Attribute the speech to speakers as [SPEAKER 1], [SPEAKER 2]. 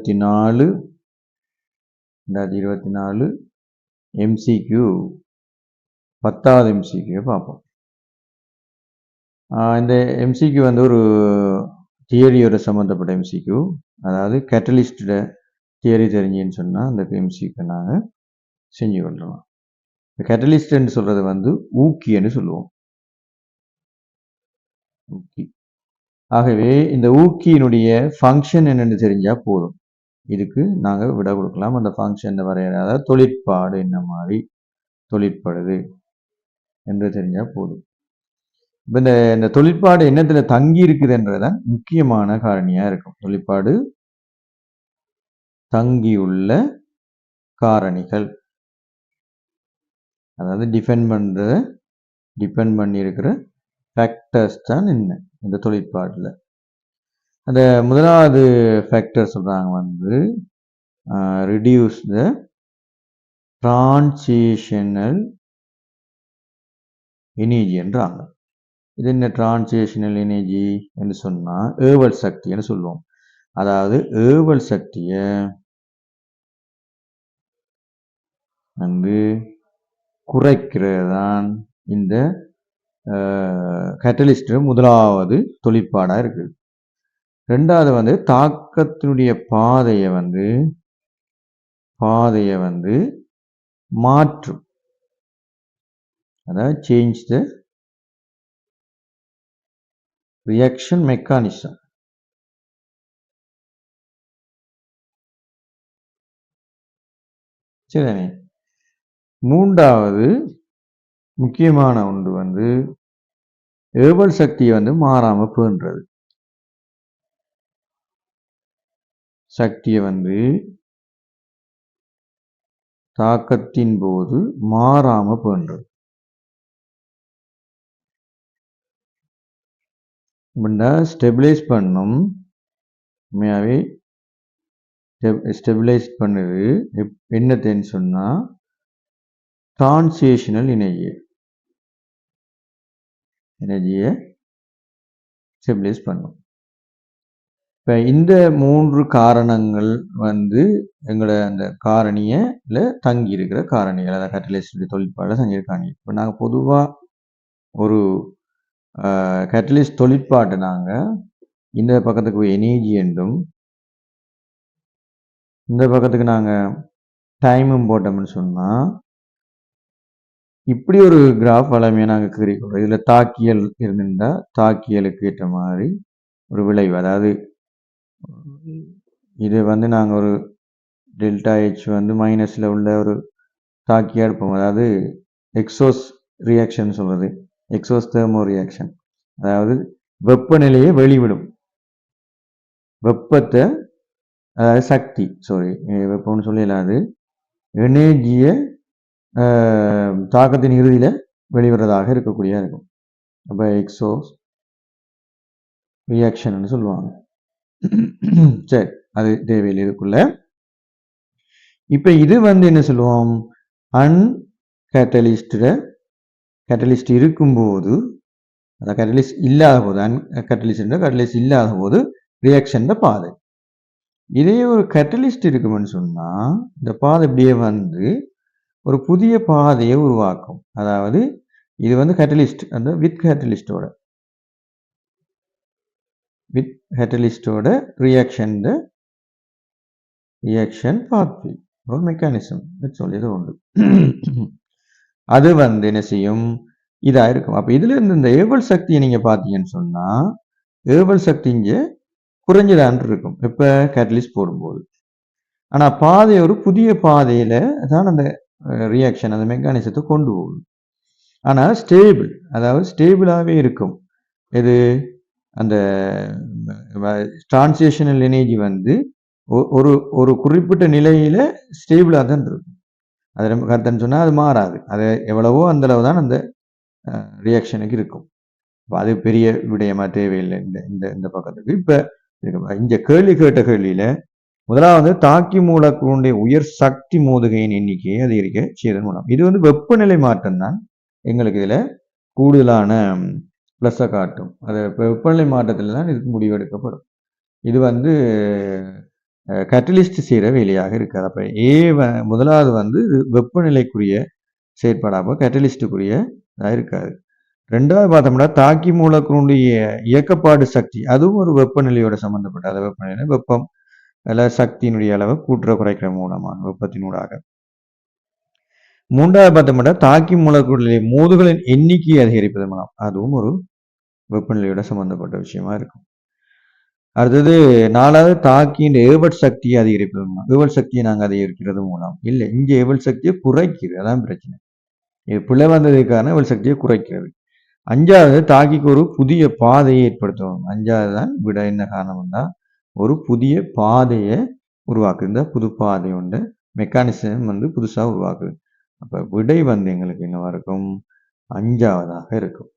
[SPEAKER 1] 2024 MCQ 10வது MCQ பார்ப்போம். இந்த MCQ வந்து ஒரு தியரியோட சம்மந்தப்பட்ட MCQ. அதாவது கேட்டலிஸ்டோட தியரி தெரிஞ்சுன்னு சொன்னால் அந்த MCQ நாங்கள் செஞ்சு கொள்ளலாம். கேட்டலிஸ்ட்ன்னு சொல்றது வந்து ஊக்கின்னு சொல்லுவோம். ஊக்கி. ஆகவே இந்த ஊக்கியினுடைய ஃபங்க்ஷன் என்னன்னு தெரிஞ்சா போதும். இதுக்கு நாங்கள் விட கொடுக்கலாம். அந்த ஃபங்க்ஷன் வரையறை, அதாவது தொழிற்பாடு என்ன மாதிரி தொழிற்படுது என்று தெரிஞ்சால் போதும். இப்போ இந்த தொழிற்பாடு என்னத்துல தங்கி இருக்குதுன்றதான் முக்கியமான காரணியா இருக்கும். தொழிற்பாடு தங்கியுள்ள காரணிகள், அதாவது டிபெண்ட் பண்ணி இருக்கிற ஃபேக்டர்ஸ் தான் என்ன இந்த தொழிற்பாட்டில். அந்த முதலாவது ஃபேக்டர் சொல்றாங்க வந்து reduce the transitional energy என்றாங்க. இது என்ன transitional energy என்று சொன்னா ஏவல் சக்தி என்று சொல்லுவோம். அதாவது ஏவல் சக்தியை வந்து குறைக்கிறதான் இந்த கேட்டலிஸ்ட் முதலாவது தொழிற்பாடா இருக்குது. ரெண்டாவது வந்து தாக்கத்தினுடைய பாதையை வந்து மாற்றும், அதாவது சேஞ்ச் த ரியாக்ஷன் மெக்கானிசம். சரிதானே? மூன்றாவது முக்கியமான ஒன்று வந்து ஏவல் சக்தியை வந்து மாறாம பேணுறது. சக்தியை வந்து தாக்கத்தின் போது மாறாம பேணுறது. ஸ்டெபிலைஸ் பண்ணும், உண்மையாவே ஸ்டெபிலைஸ் பண்ணுது என்னத்தைன்னு சொன்னா டிரான்சிஷனல் எனர்ஜியை ஸ்டெபிலைஸ் பண்ணும். இப்போ இந்த மூன்று காரணங்கள் வந்து எங்களோட அந்த காரணியில தங்கி இருக்கிற காரணிகள், அதாவது கேட்டலிஸ்ட் தொழிற்பாடில் தங்கி இருக்காங்க. இப்போ நாங்கள் பொதுவாக ஒரு கேட்டலிஸ்ட் தொழிற்பாட்டை நாங்கள் இந்த பக்கத்துக்கு எனர்ஜி என்றும் இந்த பக்கத்துக்கு நாங்கள் டைமும் போட்டோம்னு சொன்னால் இப்படி ஒரு கிராஃப் வளமையாக நாங்கள் கீறிக்கொள்வோம். இதில் தாக்கியல் இருந்திருந்தால் தாக்கியலுக்கு ஏற்ற மாதிரி ஒரு விளைவு, அதாவது இது வந்து நாங்கள் ஒரு டெல்டா ஹெச் வந்து மைனஸில் உள்ள ஒரு தாக்கியாக இருப்போம். அதாவது எக்ஸோஸ் ரியாக்ஷன் சொல்கிறது, எக்ஸோஸ் தெர்மோ ரியாக்ஷன், அதாவது வெப்பநிலையை வெளிவிடும், வெப்பத்தை, அதாவது சக்தி, வெப்பம்னு சொல்லலாது, எனர்ஜியை தாக்கத்தின் இறுதியில் வெளிவரதாக இருக்கக்கூடியதாக இருக்கும். அப்போ எக்ஸோஸ் ரியாக்ஷன் சொல்லுவாங்க. சரி, அது தேவையில் இருக்குள்ள. இப்போ இது வந்து என்ன சொல்லுவோம், கேட்டலிஸ்ட் இருக்கும்போது, அதாவது கேட்டலிஸ்ட் இல்லாத போது, கேட்டலிஸ்ட் இல்லாத போது ரியாக்ஷன் பாதை. இதே ஒரு கேட்டலிஸ்ட் இருக்குமென்னு சொன்னா இந்த பாதை இப்படியே வந்து ஒரு புதிய பாதையை உருவாக்கும். அதாவது இது வந்து கேட்டலிஸ்ட் அந்த வித் கேட்டலிஸ்டோட ரியாக்ஷன் பாத்வே ஒரு மெக்கானிசம் சொல்லியது உண்டு. அது வந்து என்ன செய்யும், இதா இருக்கும். அப்ப இதுல இருந்து இந்த ஏவல் சக்தியை நீங்க பாத்தீங்கன்னு சொன்னா ஏவல் சக்தி இங்க குறைஞ்சதான் இருக்கும் இப்ப கேட்டலிஸ்ட் போடும்போது. ஆனா பாதை ஒரு புதிய பாதையில தான் அந்த ரியாக்ஷன் அந்த மெக்கானிசத்தை கொண்டு போகும். ஆனா ஸ்டேபிள், அதாவது ஸ்டேபிளாகவே இருக்கும். இது அந்த டிரான்சிஷனல் எனர்ஜி வந்து ஒரு குறிப்பிட்ட நிலையில ஸ்டேபிளாக தான் இருக்கும். அது நம்ம கருத்துன்னு சொன்னால் அது மாறாது. அது எவ்வளவோ அந்த அளவு தான் அந்த ரியாக்ஷனுக்கு இருக்கும். அது பெரிய விடயமா தேவையில்லை இந்த பக்கத்துக்கு. இப்போ இந்த கேள்வி கேட்ட கேள்வியில முதலாவது தாக்கி மூலக்கூறுடைய உயர் சக்தி மோதுகையின் எண்ணிக்கையை அதிகரிக்க செய்வதன் மூலம். இது வந்து வெப்பநிலை மாற்றம் தான் எங்களுக்கு இதுல கூடுதலான பிளஸை காட்டும். அது வெப்பநிலை மாற்றத்தில் தான் இதுக்கு முடிவெடுக்கப்படும். இது வந்து கேட்டலிஸ்ட் செய்கிற வேலையாக இருக்காது. அப்போ முதலாவது வந்து வெப்பநிலைக்குரிய செயற்பாடாக, அப்போ கேட்டலிஸ்ட்டுக்குரிய இதாக இருக்காது. ரெண்டாவது பார்த்தோம்னா தாக்கி மூலக்கூறுடைய இயக்கப்பாடு சக்தி, அதுவும் ஒரு வெப்பநிலையோட சம்மந்தப்பட்ட, அந்த வெப்பநிலை வெப்பம் சக்தியினுடைய அளவை கூட்டுற குறைக்கிற மூலமாக வெப்பத்தினூடாக. மூன்றாவது பார்த்தோம்னா தாக்கி மூலக்கூறுடைய மோதுகளின் எண்ணிக்கையை அதிகரிப்பது மூலம், அதுவும் ஒரு வெப்பநிலையோட சம்பந்தப்பட்ட விஷயமா இருக்கும். அடுத்தது நாலாவது தாக்கியின் ஏவல் சக்தியை அதிகரிப்பது மூலம். ஏவல் சக்தியை நாங்கள் அதிகரிக்கிறது மூலம் இல்லை, இங்கே ஏவல் சக்தியை குறைக்கிறது, அதான் பிரச்சனை. இது பிள்ளை வந்ததுக்கான ஏவல் சக்தியை குறைக்கிறது. அஞ்சாவது தாக்கிக்கு ஒரு புதிய பாதையை ஏற்படுத்துவோம். அஞ்சாவது தான் விட என்ன காரணம்னா ஒரு புதிய பாதையை உருவாக்குது. இந்த புது பாதை உண்டு மெக்கானிசம் வந்து புதுசாக உருவாக்குது. அப்போ விடை வந்து எங்களுக்கு என்னவா இருக்கும்? அஞ்சாவதாக இருக்கும்.